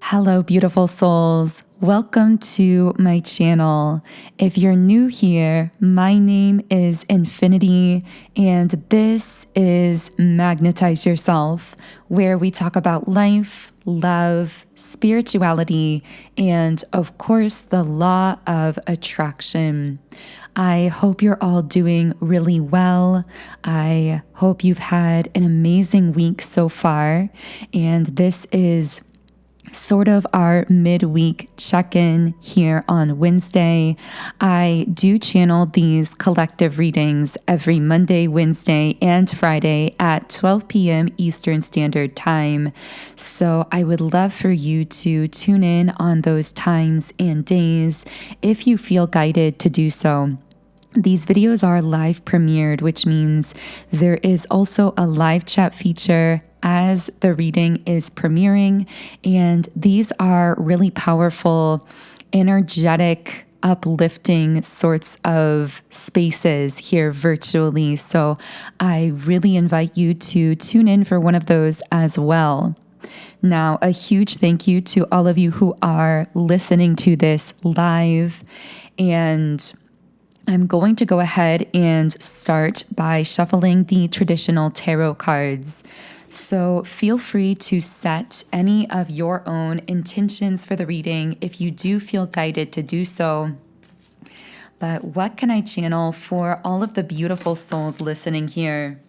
Hello, beautiful souls. Welcome to my channel. If you're new here, my name is Infinity, and this is Magnetize Yourself, where we talk about life, love, spirituality, and of course, the law of attraction. I hope you're all doing really well. I hope you've had an amazing week so far, and this is sort of our midweek check-in here on Wednesday. I do channel these collective readings every Monday, Wednesday, and Friday at 12 p.m. Eastern Standard Time. So I would love for you to tune in on those times and days if you feel guided to do so. These videos are live premiered, which means there is also a live chat feature as the reading is premiering. And these are really powerful, energetic, uplifting sorts of spaces here virtually. So I really invite you to tune in for one of those as well. Now, a huge thank you to all of you who are listening to this live, and I'm going to go ahead and start by shuffling the traditional tarot cards. So feel free to set any of your own intentions for the reading if you do feel guided to do so. But what can I channel for all of the beautiful souls listening here?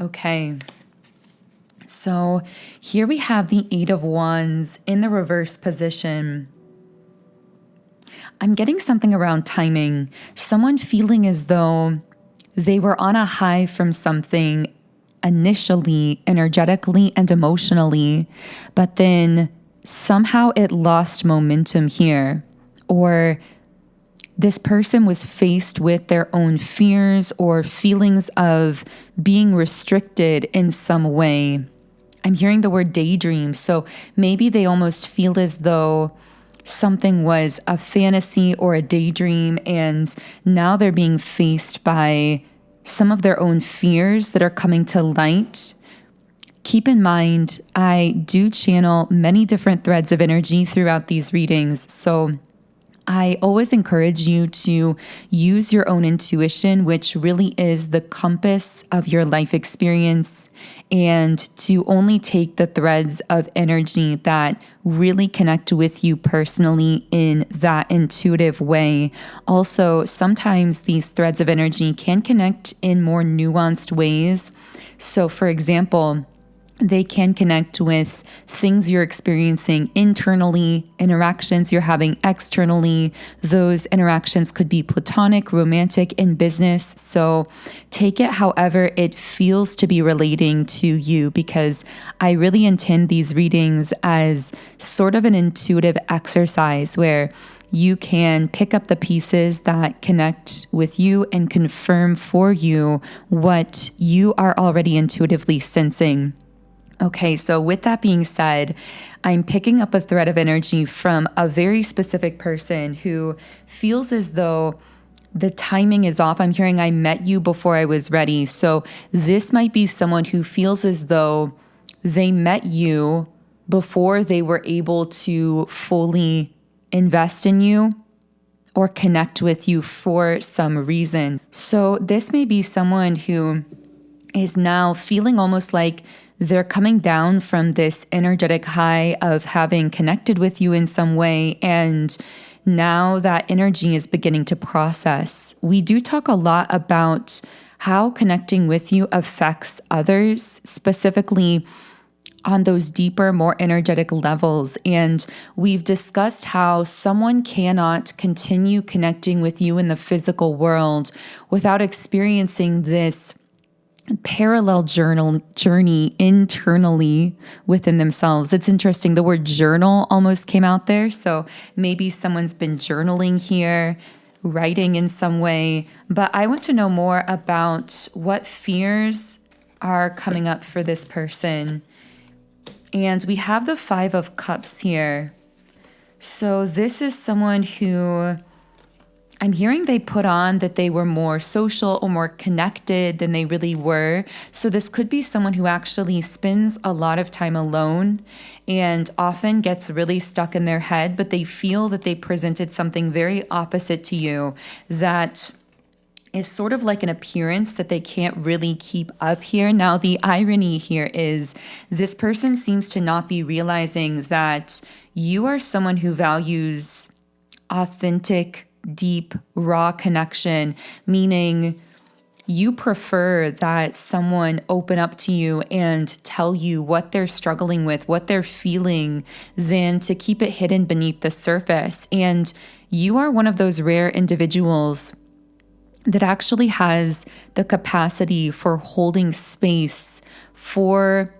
Okay. So here we have the Eight of Wands in the reverse position. I'm getting something around timing. Someone feeling as though they were on a high from something initially, energetically and emotionally, but then somehow it lost momentum here. Or this person was faced with their own fears or feelings of being restricted in some way. I'm hearing the word daydream. So maybe they almost feel as though something was a fantasy or a daydream, and now they're being faced by some of their own fears that are coming to light. Keep in mind, I do channel many different threads of energy throughout these readings, so I always encourage you to use your own intuition, which really is the compass of your life experience, and to only take the threads of energy that really connect with you personally in that intuitive way. Also, sometimes these threads of energy can connect in more nuanced ways. So, for example, they can connect with things you're experiencing internally, interactions you're having externally. Those interactions could be platonic, romantic, in business. So take it however it feels to be relating to you, because I really intend these readings as sort of an intuitive exercise where you can pick up the pieces that connect with you and confirm for you what you are already intuitively sensing. Okay, so with that being said, I'm picking up a thread of energy from a very specific person who feels as though the timing is off. I'm hearing I met you before I was ready. So this might be someone who feels as though they met you before they were able to fully invest in you or connect with you for some reason. So this may be someone who is now feeling almost like they're coming down from this energetic high of having connected with you in some way, and now that energy is beginning to process. We do talk a lot about how connecting with you affects others, specifically on those deeper, more energetic levels. And we've discussed how someone cannot continue connecting with you in the physical world without experiencing this parallel journey internally within themselves. It's interesting. The word journal almost came out there. So maybe someone's been journaling here, writing in some way. But I want to know more about what fears are coming up for this person. And we have the Five of Cups here. So this is someone who I'm hearing they put on that they were more social or more connected than they really were. So this could be someone who actually spends a lot of time alone and often gets really stuck in their head, but they feel that they presented something very opposite to you that is sort of like an appearance that they can't really keep up here. Now, the irony here is this person seems to not be realizing that you are someone who values authentic, deep, raw connection, meaning you prefer that someone open up to you and tell you what they're struggling with, what they're feeling, than to keep it hidden beneath the surface. And you are one of those rare individuals that actually has the capacity for holding space for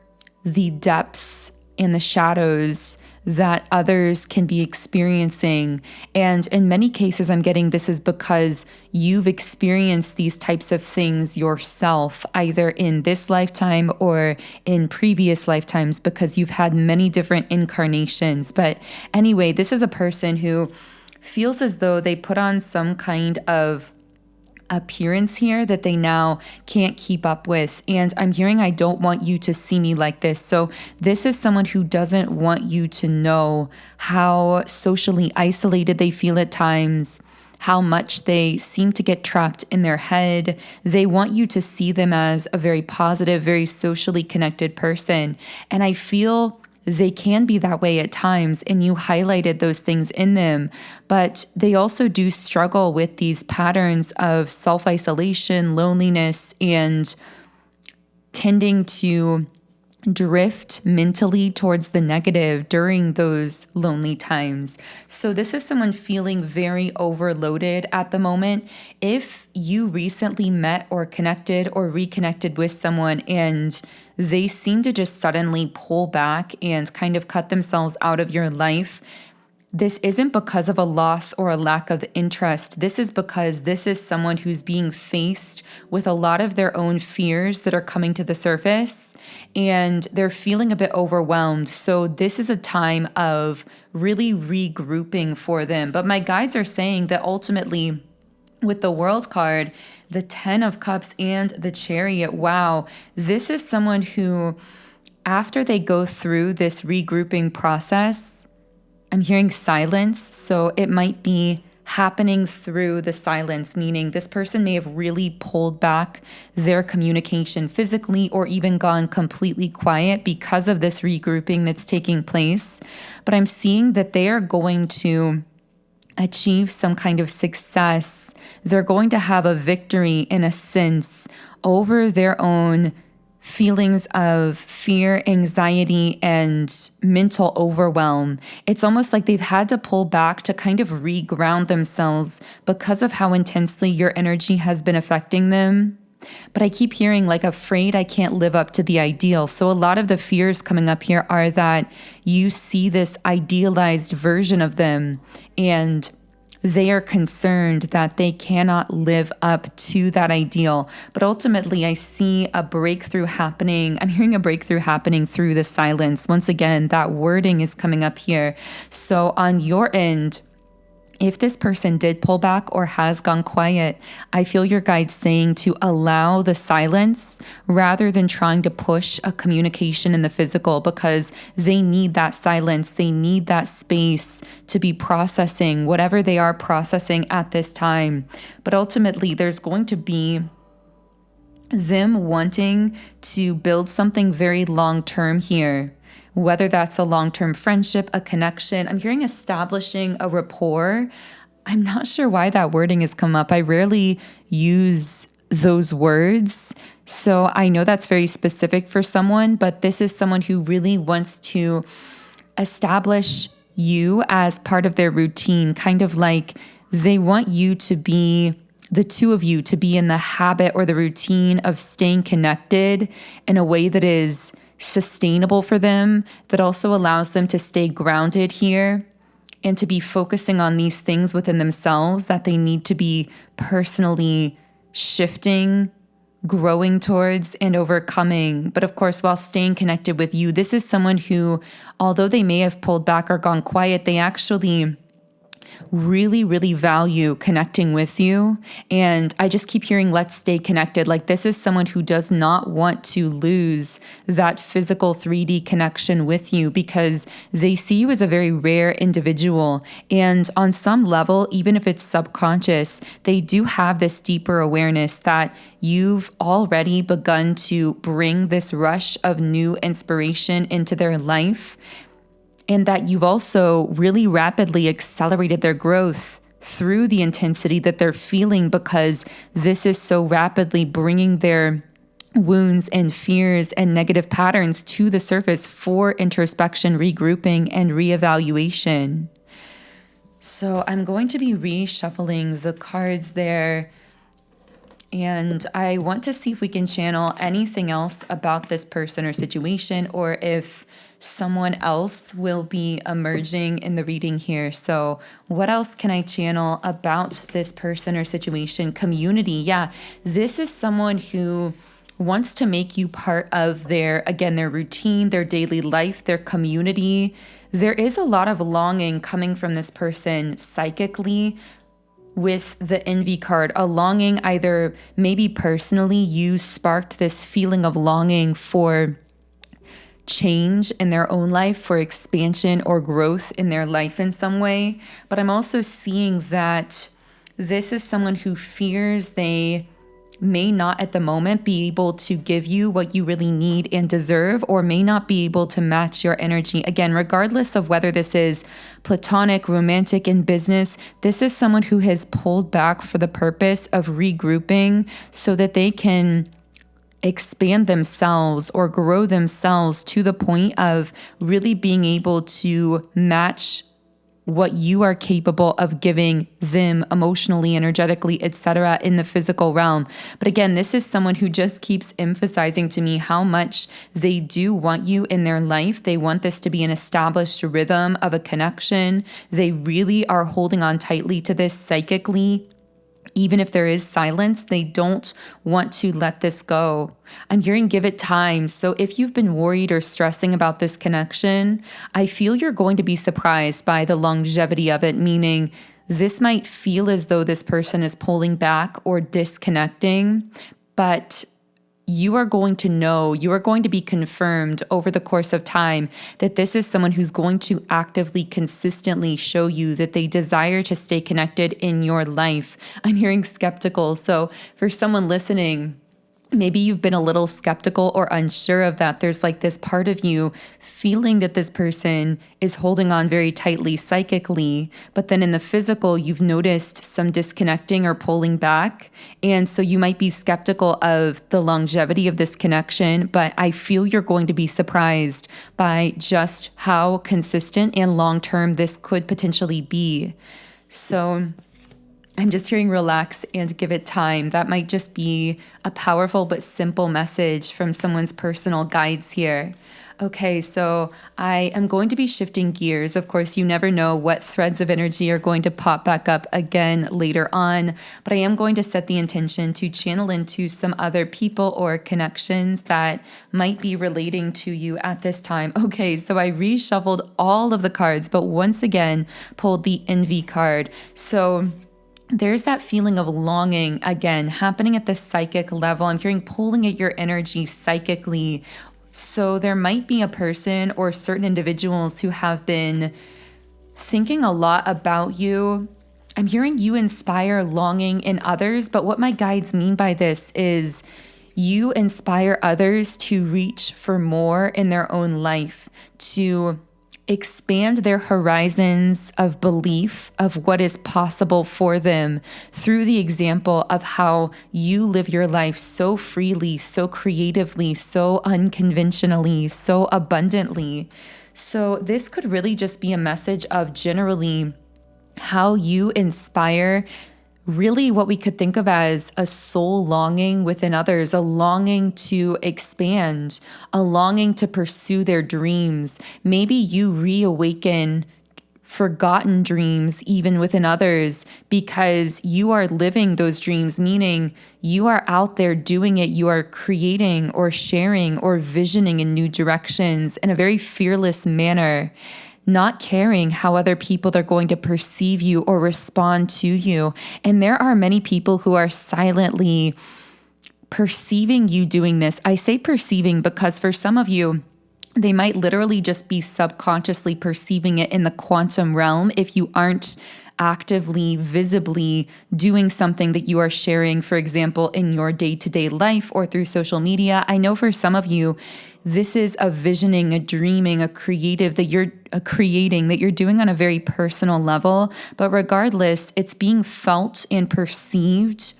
the depths and the shadows that others can be experiencing. And in many cases, I'm getting this is because you've experienced these types of things yourself, either in this lifetime or in previous lifetimes, because you've had many different incarnations. But anyway, this is a person who feels as though they put on some kind of appearance here that they now can't keep up with. And I'm hearing, I don't want you to see me like this. So this is someone who doesn't want you to know how socially isolated they feel at times, how much they seem to get trapped in their head. They want you to see them as a very positive, very socially connected person. And I feel they can be that way at times, and you highlighted those things in them, but they also do struggle with these patterns of self-isolation, loneliness, and tending to drift mentally towards the negative during those lonely times. So this is someone feeling very overloaded at the moment. If you recently met or connected or reconnected with someone and they seem to just suddenly pull back and kind of cut themselves out of your life, this isn't because of a loss or a lack of interest. This is because this is someone who's being faced with a lot of their own fears that are coming to the surface, and they're feeling a bit overwhelmed. So this is a time of really regrouping for them. But my guides are saying that ultimately, with the World card, the 10 of Cups, and the Chariot, wow, this is someone who, after they go through this regrouping process, I'm hearing silence, so it might be happening through the silence, meaning this person may have really pulled back their communication physically or even gone completely quiet because of this regrouping that's taking place. But I'm seeing that they are going to achieve some kind of success. They're going to have a victory, in a sense, over their own feelings of fear, anxiety, and mental overwhelm. It's almost like they've had to pull back to kind of reground themselves because of how intensely your energy has been affecting them. But I keep hearing like afraid I can't live up to the ideal. So a lot of the fears coming up here are that you see this idealized version of them and they are concerned that they cannot live up to that ideal. But ultimately, I see a breakthrough happening. I'm hearing a breakthrough happening through the silence. Once again, that wording is coming up here. So on your end, if this person did pull back or has gone quiet, I feel your guides saying to allow the silence rather than trying to push a communication in the physical, because they need that silence. They need that space to be processing whatever they are processing at this time. But ultimately, there's going to be them wanting to build something very long-term here. Whether that's a long-term friendship, a connection. I'm hearing establishing a rapport. I'm not sure why that wording has come up. I rarely use those words. So I know that's very specific for someone, but this is someone who really wants to establish you as part of their routine, kind of like they want you to be, the two of you to be in the habit or the routine of staying connected in a way that is sustainable for them, that also allows them to stay grounded here and to be focusing on these things within themselves that they need to be personally shifting, growing towards, and overcoming. But of course, while staying connected with you, this is someone who, although they may have pulled back or gone quiet, they actually really, really value connecting with you. And I just keep hearing, let's stay connected. Like this is someone who does not want to lose that physical 3D connection with you because they see you as a very rare individual. And on some level, even if it's subconscious, they do have this deeper awareness that you've already begun to bring this rush of new inspiration into their life, and that you've also really rapidly accelerated their growth through the intensity that they're feeling, because this is so rapidly bringing their wounds and fears and negative patterns to the surface for introspection, regrouping, and reevaluation. So I'm going to be reshuffling the cards there. And I want to see if we can channel anything else about this person or situation, or if someone else will be emerging in the reading here. So what else can I channel about this person or situation? Community. Yeah, this is someone who wants to make you part of their routine, their daily life, their community. There is a lot of longing coming from this person psychically. With the envy card, a longing, either maybe personally you sparked this feeling of longing for change in their own life, for expansion or growth in their life in some way. But I'm also seeing that this is someone who fears they may not at the moment be able to give you what you really need and deserve, or may not be able to match your energy. Again, regardless of whether this is platonic, romantic, in business, this is someone who has pulled back for the purpose of regrouping so that they can expand themselves or grow themselves to the point of really being able to match what you are capable of giving them emotionally, energetically, etc., in the physical realm. But again, this is someone who just keeps emphasizing to me how much they do want you in their life. They want this to be an established rhythm of a connection. They really are holding on tightly to this psychically. Even if there is silence, they don't want to let this go. I'm hearing give it time. So if you've been worried or stressing about this connection, I feel you're going to be surprised by the longevity of it, meaning this might feel as though this person is pulling back or disconnecting, but you are going to know, you are going to be confirmed over the course of time that this is someone who's going to actively, consistently show you that they desire to stay connected in your life. I'm hearing skeptical. So for someone listening, maybe you've been a little skeptical or unsure of that. There's like this part of you feeling that this person is holding on very tightly psychically, but then in the physical, you've noticed some disconnecting or pulling back. And so you might be skeptical of the longevity of this connection, but I feel you're going to be surprised by just how consistent and long-term this could potentially be. So I'm just hearing relax and give it time. That might just be a powerful but simple message from someone's personal guides here. Okay, so I am going to be shifting gears. Of course, you never know what threads of energy are going to pop back up again later on, but I am going to set the intention to channel into some other people or connections that might be relating to you at this time. Okay, so I reshuffled all of the cards, but once again, pulled the envy card. So there's that feeling of longing, again, happening at the psychic level. I'm hearing pulling at your energy psychically. So there might be a person or certain individuals who have been thinking a lot about you. I'm hearing you inspire longing in others, but what my guides mean by this is you inspire others to reach for more in their own life, to expand their horizons of belief of what is possible for them through the example of how you live your life so freely, so creatively, so unconventionally, so abundantly. So this could really just be a message of generally how you inspire really what we could think of as a soul longing within others, a longing to expand, a longing to pursue their dreams. Maybe you reawaken forgotten dreams even within others because you are living those dreams, meaning you are out there doing it. You are creating or sharing or visioning in new directions in a very fearless manner. not caring how other people are going to perceive you or respond to you. And there are many people who are silently perceiving you doing this. I say perceiving because for some of you, they might literally just be subconsciously perceiving it in the quantum realm if you aren't actively, visibly doing something that you are sharing, for example, in your day-to-day life or through social media. I know for some of you, this is a visioning, a dreaming, a creative that you're creating, that you're doing on a very personal level. But regardless, it's being felt and perceived,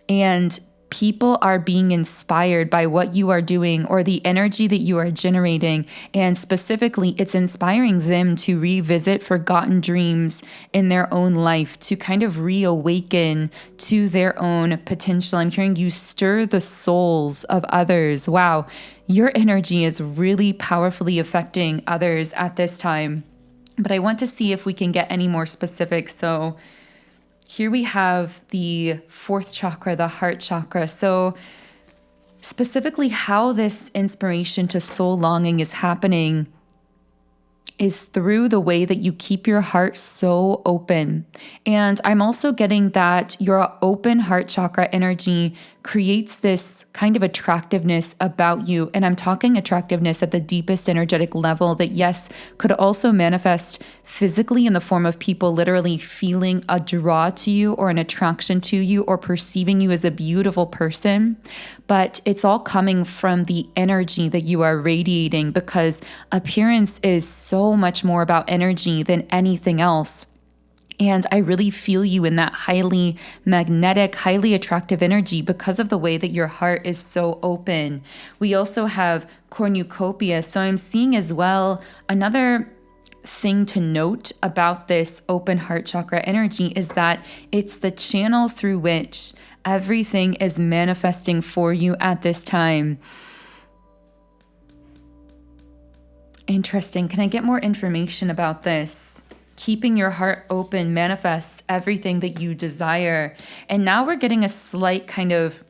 and people are being inspired by what you are doing or the energy that you are generating. And specifically, it's inspiring them to revisit forgotten dreams in their own life, to kind of reawaken to their own potential. I'm hearing you stir the souls of others. Wow, your energy is really powerfully affecting others at this time. But I want to see if we can get any more specific. So here we have the fourth chakra, the heart chakra. So specifically how this inspiration to soul longing is happening is through the way that you keep your heart so open. And I'm also getting that your open heart chakra energy creates this kind of attractiveness about you. And I'm talking attractiveness at the deepest energetic level that, yes, could also manifest physically in the form of people literally feeling a draw to you or an attraction to you or perceiving you as a beautiful person. But it's all coming from the energy that you are radiating, because appearance is so much more about energy than anything else. And I really feel you in that highly magnetic, highly attractive energy because of the way that your heart is so open. We also have cornucopia. So I'm seeing as well another thing to note about this open heart chakra energy is that it's the channel through which everything is manifesting for you at this time. Interesting. Can I get more information about this? Keeping your heart open manifests everything that you desire. And now we're getting a slight kind of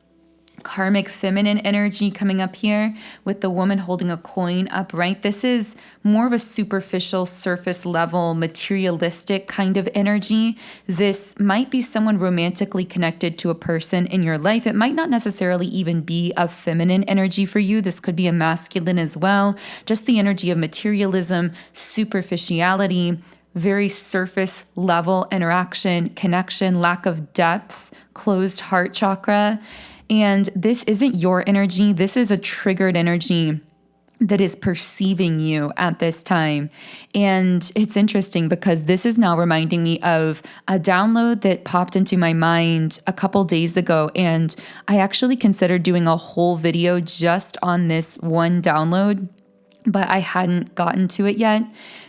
karmic feminine energy coming up here with the woman holding a coin upright. This is more of a superficial, surface level, materialistic kind of energy. This might be someone romantically connected to a person in your life. It might not necessarily even be a feminine energy for you. This could be a masculine as well. Just the energy of materialism, superficiality, very surface level interaction, connection, lack of depth, closed heart chakra. And this isn't your energy. This is a triggered energy that is perceiving you at this time. And it's interesting because this is now reminding me of a download that popped into my mind a couple days ago. And I actually considered doing a whole video just on this one download, but I hadn't gotten to it yet.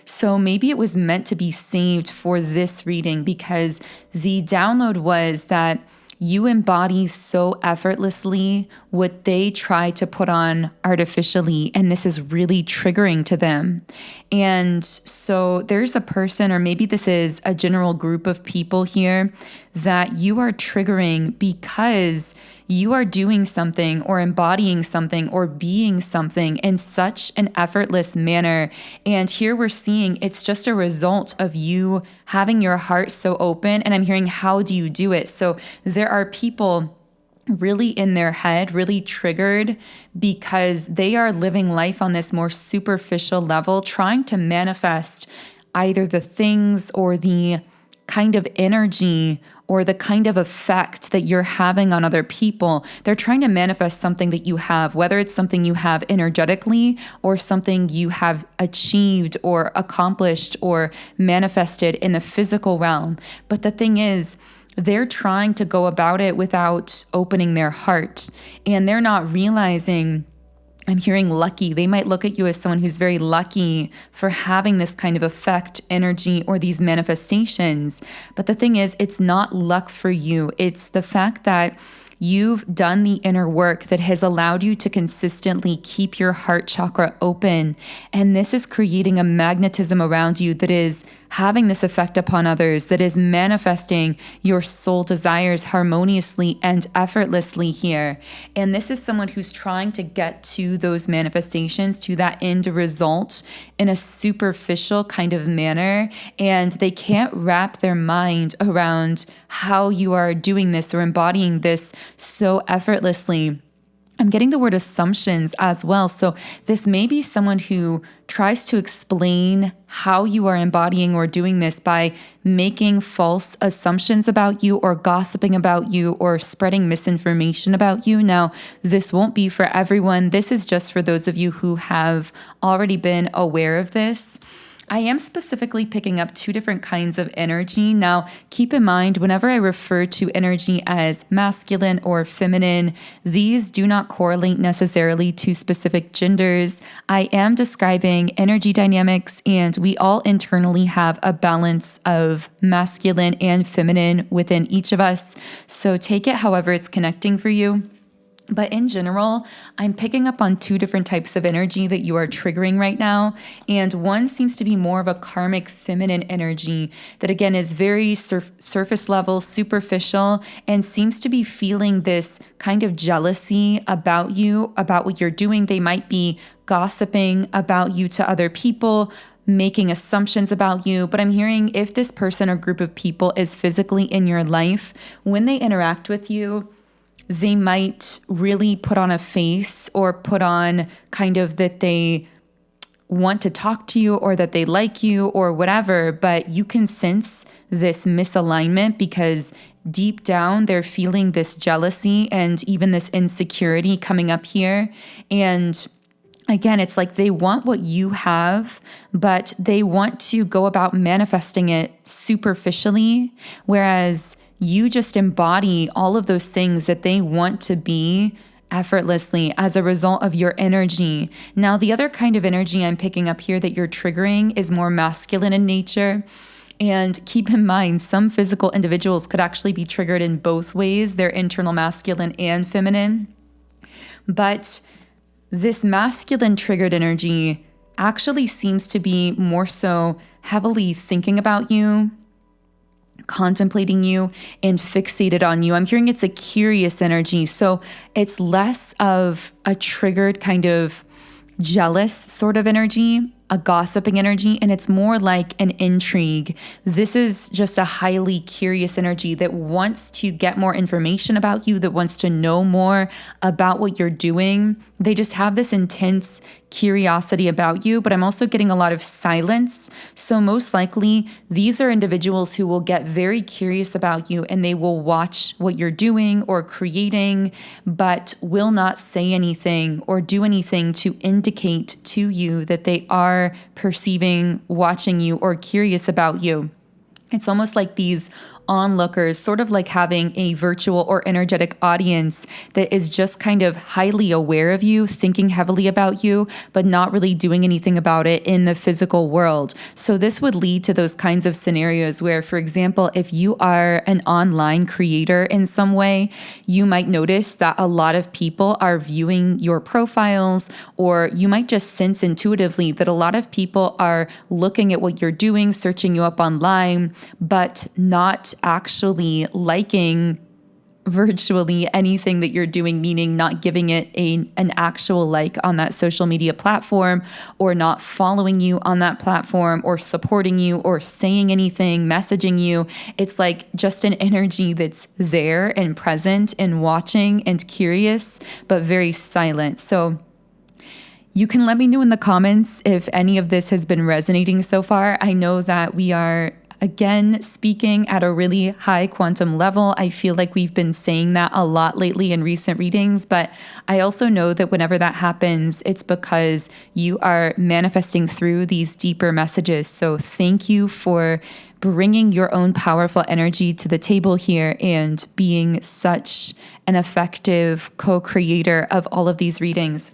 So maybe it was meant to be saved for this reading, because the download was that you embody so effortlessly what they try to put on artificially, and this is really triggering to them. And so there's a person, or maybe this is a general group of people here, that you are triggering because you are doing something or embodying something or being something in such an effortless manner. And here we're seeing it's just a result of you having your heart so open. And I'm hearing, how do you do it? So there are people really in their head, really triggered because they are living life on this more superficial level, trying to manifest either the things or the kind of energy or the kind of effect that you're having on other people. They're trying to manifest something that you have, whether it's something you have energetically or something you have achieved or accomplished or manifested in the physical realm. But the thing is, they're trying to go about it without opening their heart, and they're not realizing, I'm hearing lucky. They might look at you as someone who's very lucky for having this kind of effect, energy, or these manifestations. But the thing is, it's not luck for you. It's the fact that You've done the inner work that has allowed you to consistently keep your heart chakra open. And this is creating a magnetism around you that is having this effect upon others, that is manifesting your soul desires harmoniously and effortlessly here. And this is someone who's trying to get to those manifestations, to that end result in a superficial kind of manner. And they can't wrap their mind around how you are doing this or embodying this so effortlessly. I'm getting the word assumptions as well. So this may be someone who tries to explain how you are embodying or doing this by making false assumptions about you or gossiping about you or spreading misinformation about you. Now, this won't be for everyone. This is just for those of you who have already been aware of this. I am specifically picking up two different kinds of energy. Now, keep in mind, whenever I refer to energy as masculine or feminine, these do not correlate necessarily to specific genders. I am describing energy dynamics, and we all internally have a balance of masculine and feminine within each of us. So take it however it's connecting for you. But in general, I'm picking up on two different types of energy that you are triggering right now. And one seems to be more of a karmic feminine energy that, again, is very surface level, superficial, and seems to be feeling this kind of jealousy about you, about what you're doing. They might be gossiping about you to other people, making assumptions about you. But I'm hearing if this person or group of people is physically in your life, when they interact with you, they might really put on a face or put on kind of that they want to talk to you or that they like you or whatever, but you can sense this misalignment because deep down they're feeling this jealousy and even this insecurity coming up here. And again, it's like they want what you have, but they want to go about manifesting it superficially, whereas you just embody all of those things that they want to be effortlessly as a result of your energy. Now, the other kind of energy I'm picking up here that you're triggering is more masculine in nature. And keep in mind, some physical individuals could actually be triggered in both ways. They're internal masculine and feminine. But this masculine triggered energy actually seems to be more so heavily thinking about you, contemplating you, and fixated on you. I'm hearing it's a curious energy. So it's less of a triggered kind of jealous sort of energy, a gossiping energy, and it's more like an intrigue. This is just a highly curious energy that wants to get more information about you, that wants to know more about what you're doing. They just have this intense curiosity about you, but I'm also getting a lot of silence. So most likely, these are individuals who will get very curious about you and they will watch what you're doing or creating, but will not say anything or do anything to indicate to you that they are perceiving, watching you, or curious about you. It's almost like these onlookers, sort of like having a virtual or energetic audience that is just kind of highly aware of you, thinking heavily about you, but not really doing anything about it in the physical world. So this would lead to those kinds of scenarios where, for example, if you are an online creator in some way, you might notice that a lot of people are viewing your profiles, or you might just sense intuitively that a lot of people are looking at what you're doing, searching you up online, but not actually liking virtually anything that you're doing, meaning not giving it an actual like on that social media platform, or not following you on that platform, or supporting you, or saying anything, messaging you. It's like just an energy that's there and present and watching and curious, but very silent. So you can let me know in the comments if any of this has been resonating so far. I know that we are, again, speaking at a really high quantum level. I feel like we've been saying that a lot lately in recent readings, but I also know that whenever that happens, it's because you are manifesting through these deeper messages. So thank you for bringing your own powerful energy to the table here and being such an effective co-creator of all of these readings.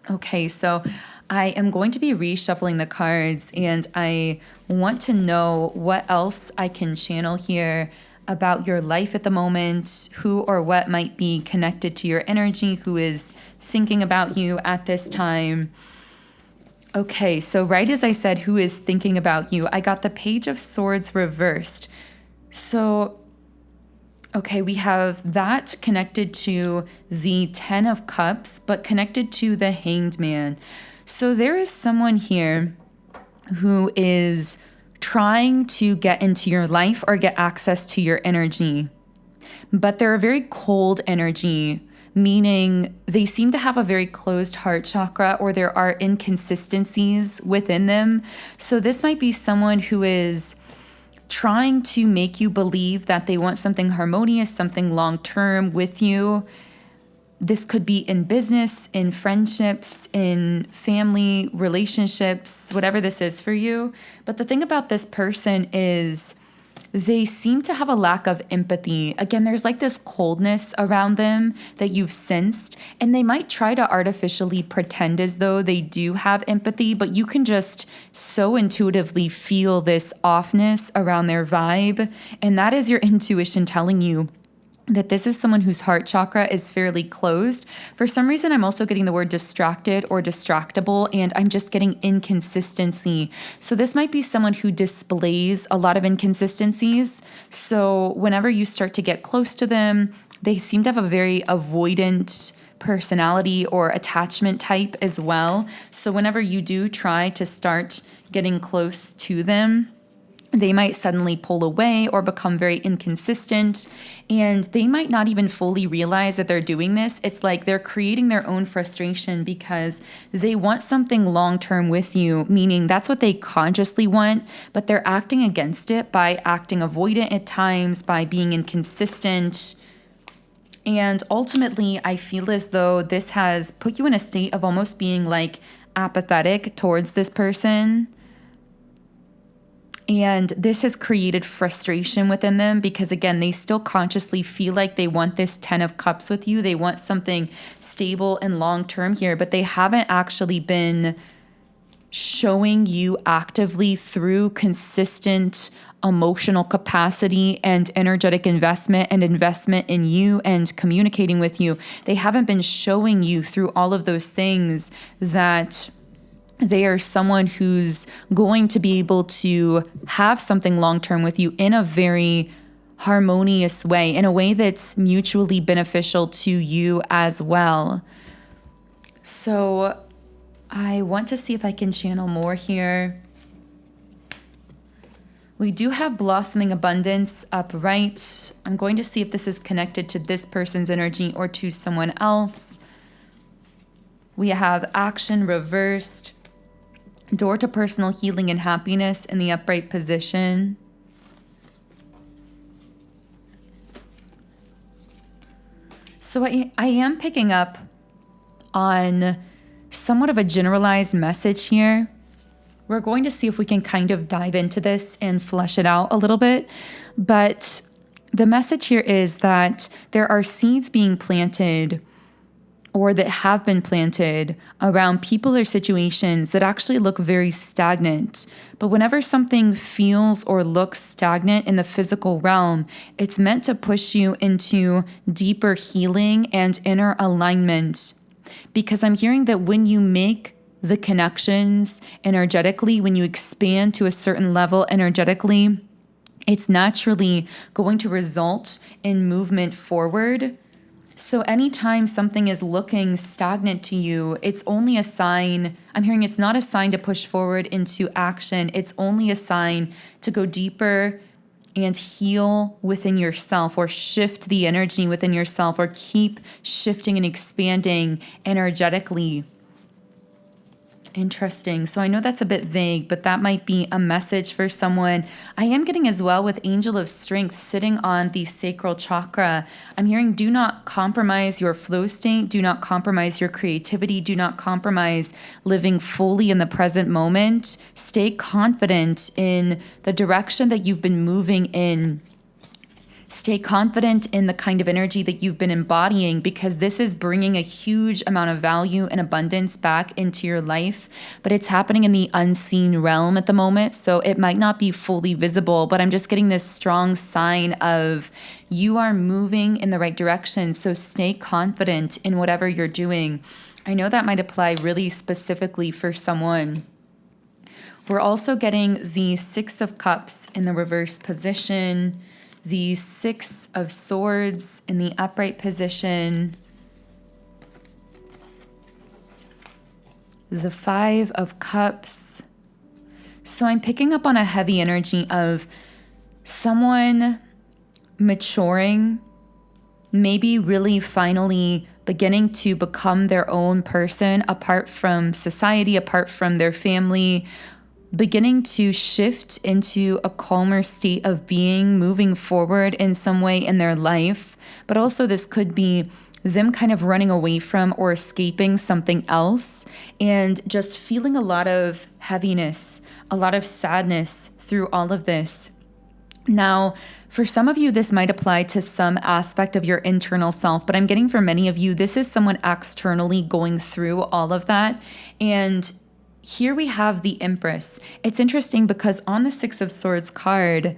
Okay, so I am going to be reshuffling the cards, and I want to know what else I can channel here about your life at the moment, who or what might be connected to your energy, who is thinking about you at this time. Okay, so right as I said, who is thinking about you, I got the Page of Swords reversed. So, okay, we have that connected to the Ten of Cups, but connected to the Hanged Man. So there is someone here who is trying to get into your life or get access to your energy, but they're a very cold energy, meaning they seem to have a very closed heart chakra, or there are inconsistencies within them. So this might be someone who is trying to make you believe that they want something harmonious, something long-term with you. This could be in business, in friendships, in family relationships, whatever this is for you. But the thing about this person is they seem to have a lack of empathy. Again, there's like this coldness around them that you've sensed, and they might try to artificially pretend as though they do have empathy, but you can just so intuitively feel this offness around their vibe. And that is your intuition telling you that this is someone whose heart chakra is fairly closed. For some reason, I'm also getting the word distracted or distractible, and I'm just getting inconsistency. So this might be someone who displays a lot of inconsistencies. So whenever you start to get close to them, they seem to have a very avoidant personality or attachment type as well. So whenever you do try to start getting close to them, they might suddenly pull away or become very inconsistent, and they might not even fully realize that they're doing this. It's like they're creating their own frustration because they want something long-term with you, meaning that's what they consciously want, but they're acting against it by acting avoidant at times, by being inconsistent. And ultimately, I feel as though this has put you in a state of almost being like apathetic towards this person. And this has created frustration within them because, again, they still consciously feel like they want this 10 of Cups with you. They want something stable and long-term here, but they haven't actually been showing you actively through consistent emotional capacity and energetic investment and investment in you and communicating with you. They haven't been showing you through all of those things that they are someone who's going to be able to have something long-term with you in a very harmonious way, in a way that's mutually beneficial to you as well. So I want to see if I can channel more here. We do have Blossoming Abundance upright. I'm going to see if this is connected to this person's energy or to someone else. We have Action reversed. Door to personal healing and happiness in the upright position. So I am picking up on somewhat of a generalized message here. We're going to see if we can kind of dive into this and flesh it out a little bit. But the message here is that there are seeds being planted or that have been planted around people or situations that actually look very stagnant. But whenever something feels or looks stagnant in the physical realm, it's meant to push you into deeper healing and inner alignment. Because I'm hearing that when you make the connections energetically, when you expand to a certain level energetically, it's naturally going to result in movement forward. So anytime something is looking stagnant to you, it's only a sign, I'm hearing it's not a sign to push forward into action. It's only a sign to go deeper and heal within yourself, or shift the energy within yourself, or keep shifting and expanding energetically. Interesting. So I know that's a bit vague, but that might be a message for someone. I am getting as well with Angel of Strength sitting on the sacral chakra. I'm hearing do not compromise your flow state. Do not compromise your creativity. Do not compromise living fully in the present moment. Stay confident in the direction that you've been moving in. Stay confident in the kind of energy that you've been embodying, because this is bringing a huge amount of value and abundance back into your life, but it's happening in the unseen realm at the moment. So it might not be fully visible, but I'm just getting this strong sign of you are moving in the right direction. So stay confident in whatever you're doing. I know that might apply really specifically for someone. We're also getting the Six of Cups in the reverse position, the Six of Swords in the upright position, the Five of Cups. So I'm picking up on a heavy energy of someone maturing, maybe really finally beginning to become their own person apart from society, apart from their family, beginning to shift into a calmer state of being, moving forward in some way in their life. But also this could be them kind of running away from or escaping something else and just feeling a lot of heaviness, a lot of sadness through all of this. Now, for some of you, this might apply to some aspect of your internal self, but I'm getting for many of you, this is someone externally going through all of that. And here we have the Empress. It's interesting because on the Six of Swords card,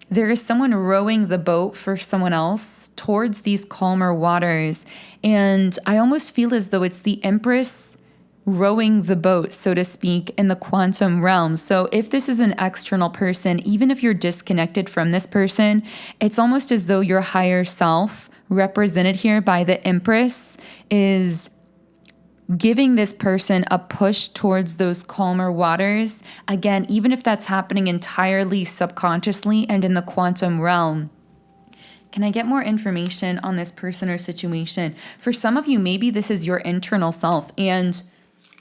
there is someone rowing the boat for someone else towards these calmer waters. And I almost feel as though it's the Empress rowing the boat, so to speak, in the quantum realm. So if this is an external person, even if you're disconnected from this person, it's almost as though your higher self, represented here by the Empress, is giving this person a push towards those calmer waters. Again, even if that's happening entirely subconsciously and in the quantum realm. Can I get more information on this person or situation? For some of you, maybe this is your internal self, and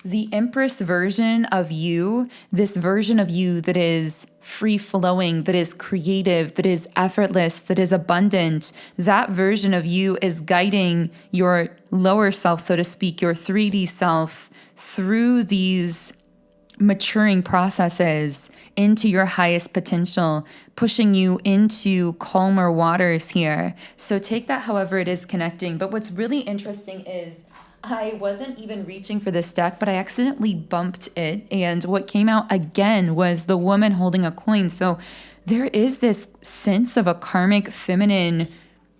the Empress version of you, this version of you that is free-flowing, that is creative, that is effortless, that is abundant, that version of you is guiding your lower self, so to speak, your 3D self, through these maturing processes into your highest potential, pushing you into calmer waters here. So take that however it is connecting. But what's really interesting is I wasn't even reaching for this deck, but I accidentally bumped it. And what came out again was the woman holding a coin. So there is this sense of a karmic feminine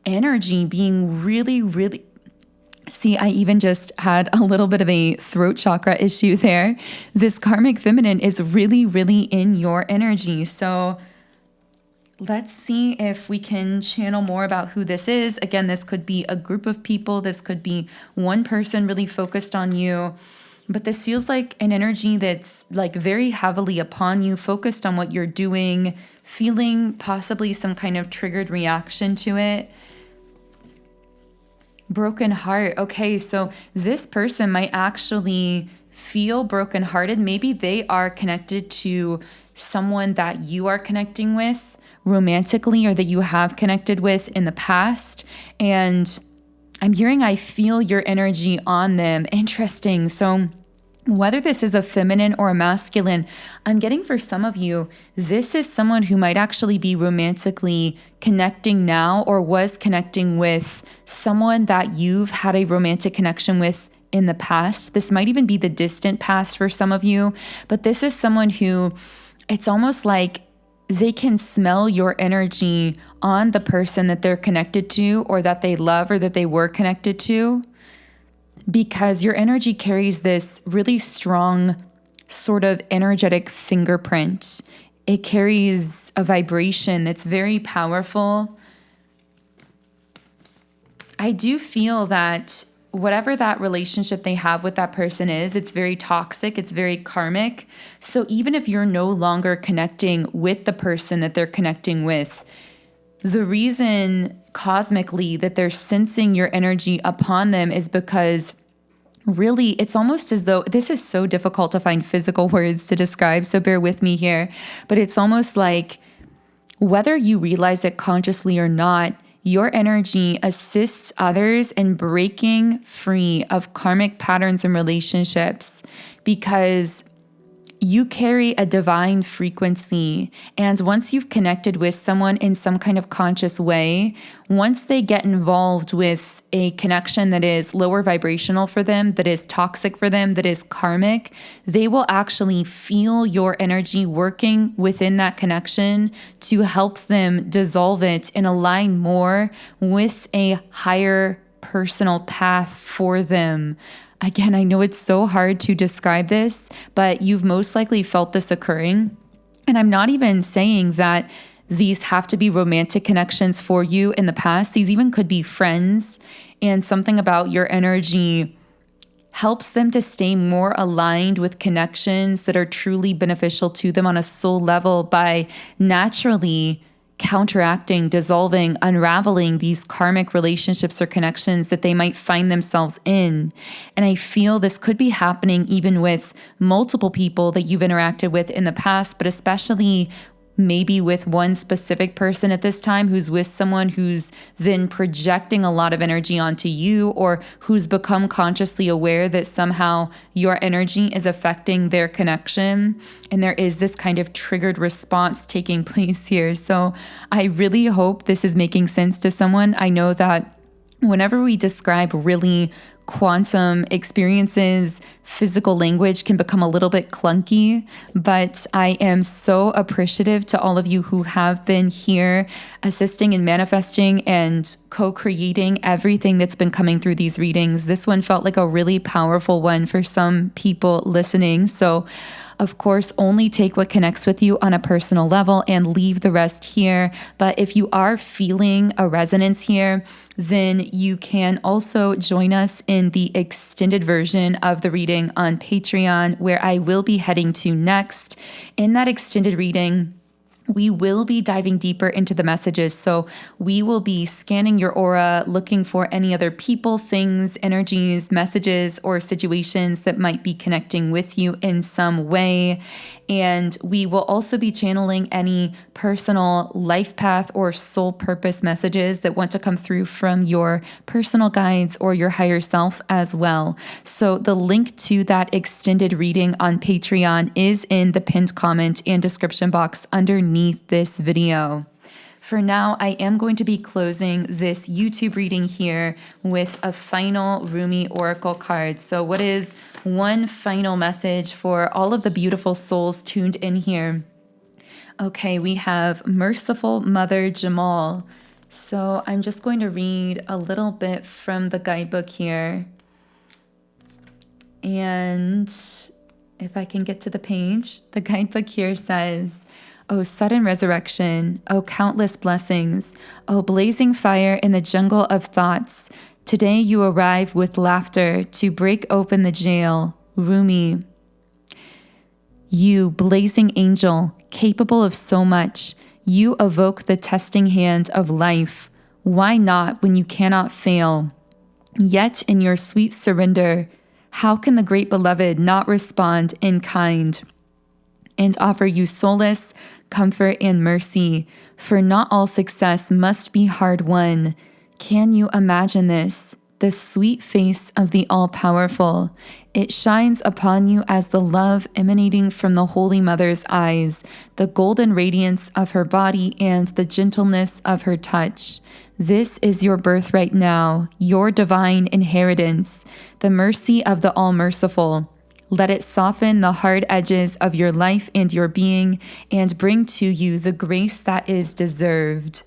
energy being really, really... See, I even just had a little bit of a throat chakra issue there. This karmic feminine is really, really in your energy. So let's see if we can channel more about who this is. Again, this could be a group of people. This could be one person really focused on you. But this feels like an energy that's like very heavily upon you, focused on what you're doing, feeling possibly some kind of triggered reaction to it. Broken heart. Okay, so this person might actually feel brokenhearted. Maybe they are connected to someone that you are connecting with romantically, or that you have connected with in the past. And I'm hearing, I feel your energy on them. Interesting. So whether this is a feminine or a masculine, I'm getting for some of you, this is someone who might actually be romantically connecting now, or was connecting with someone that you've had a romantic connection with in the past. This might even be the distant past for some of you, but this is someone who, it's almost like they can smell your energy on the person that they're connected to, or that they love, or that they were connected to, because your energy carries this really strong sort of energetic fingerprint. It carries a vibration that's very powerful. I do feel that whatever that relationship they have with that person is, it's very toxic, it's very karmic. So even if you're no longer connecting with the person that they're connecting with, the reason cosmically that they're sensing your energy upon them is because really, it's almost as though, this is so difficult to find physical words to describe, so bear with me here, but it's almost like, whether you realize it consciously or not, your energy assists others in breaking free of karmic patterns and relationships, because you carry a divine frequency. And once you've connected with someone in some kind of conscious way, once they get involved with a connection that is lower vibrational for them, that is toxic for them, that is karmic, they will actually feel your energy working within that connection to help them dissolve it and align more with a higher personal path for them. Again, I know it's so hard to describe this, but you've most likely felt this occurring. And I'm not even saying that these have to be romantic connections for you in the past. These even could be friends, and something about your energy helps them to stay more aligned with connections that are truly beneficial to them on a soul level by naturally counteracting, dissolving, unraveling these karmic relationships or connections that they might find themselves in. And I feel this could be happening even with multiple people that you've interacted with in the past, but especially maybe with one specific person at this time who's with someone who's then projecting a lot of energy onto you, or who's become consciously aware that somehow your energy is affecting their connection. And there is this kind of triggered response taking place here. So I really hope this is making sense to someone. I know that whenever we describe really quantum experiences, physical language can become a little bit clunky, but I am so appreciative to all of you who have been here assisting and manifesting and co-creating everything that's been coming through these readings. This one felt like a really powerful one for some people listening. So of course, only take what connects with you on a personal level and leave the rest here. But if you are feeling a resonance here, then you can also join us in the extended version of the reading on Patreon, where I will be heading to next. In that extended reading, we will be diving deeper into the messages. So we will be scanning your aura, looking for any other people, things, energies, messages, or situations that might be connecting with you in some way. And we will also be channeling any personal life path or soul purpose messages that want to come through from your personal guides or your higher self as well. So the link to that extended reading on Patreon is in the pinned comment and description box underneath this video. For now, I am going to be closing this YouTube reading here with a final Rumi Oracle card. So what is one final message for all of the beautiful souls tuned in here? Okay, we have Merciful Mother Jamal. So I'm just going to read a little bit from the guidebook here. And if I can get to the page, the guidebook here says, "O sudden resurrection, O countless blessings, O blazing fire in the jungle of thoughts, today you arrive with laughter to break open the jail, Rumi. You, blazing angel, capable of so much, you evoke the testing hand of life. Why not when you cannot fail? Yet in your sweet surrender, how can the great beloved not respond in kind and offer you solace, comfort, and mercy? For not all success must be hard won. Can you imagine this? The sweet face of the all-powerful. It shines upon you as the love emanating from the Holy Mother's eyes, the golden radiance of her body, and the gentleness of her touch. This is your birthright now, your divine inheritance, the mercy of the All-Merciful. Let it soften the hard edges of your life and your being and bring to you the grace that is deserved."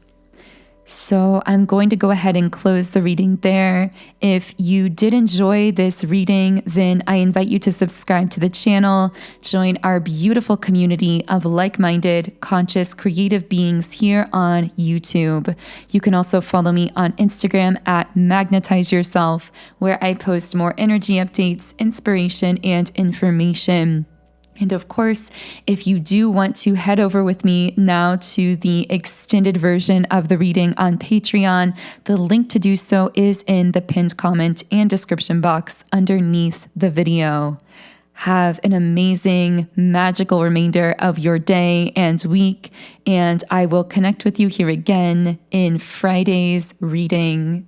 So I'm going to go ahead and close the reading there. If you did enjoy this reading, then I invite you to subscribe to the channel, join our beautiful community of like-minded, conscious, creative beings here on YouTube. You can also follow me on Instagram at Magnetize Yourself, where I post more energy updates, inspiration, and information. And of course, if you do want to head over with me now to the extended version of the reading on Patreon, the link to do so is in the pinned comment and description box underneath the video. Have an amazing, magical remainder of your day and week, and I will connect with you here again in Friday's reading.